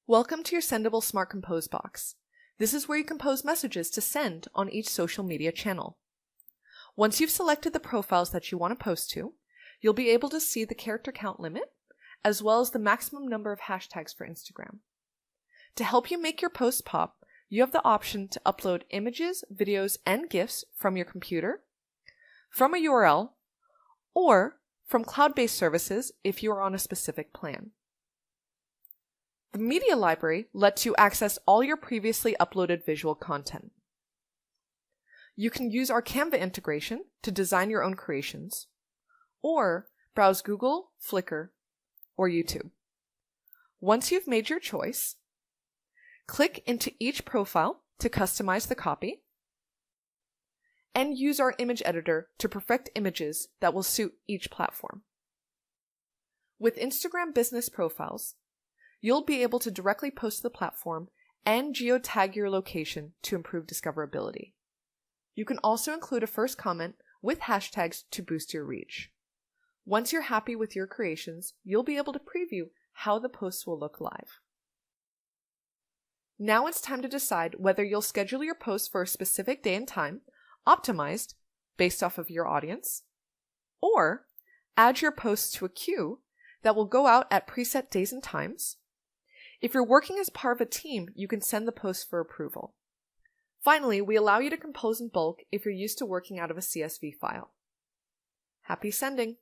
Welcome to your Sendible Smart Compose Box. This is where you compose messages to send on each social media channel. Once you've selected the profiles that you want to post to, you'll be able to see the character count limit, as well as the maximum number of hashtags for Instagram. To help you make your post pop, you have the option to upload images, videos, and gifs from your computer, from a URL, or from cloud-based services if you are on a specific plan. The media library lets you access all your previously uploaded visual content. You can use our Canva integration to design your own creations, or browse Google, Flickr, or YouTube. Once you've made your choice, click into each profile to customize the copy, and use our image editor to perfect images that will suit each platform. With Instagram business profiles, you'll be able to directly post to the platform and geotag your location to improve discoverability. You can also include a first comment with hashtags to boost your reach. Once you're happy with your creations, you'll be able to preview how the posts will look live. Now it's time to decide whether you'll schedule your posts for a specific day and time, optimized based off of your audience, or add your posts to a queue that will go out at preset days and times. If you're working as part of a team, you can send the post for approval. Finally, we allow you to compose in bulk if you're used to working out of a CSV file. Happy sending!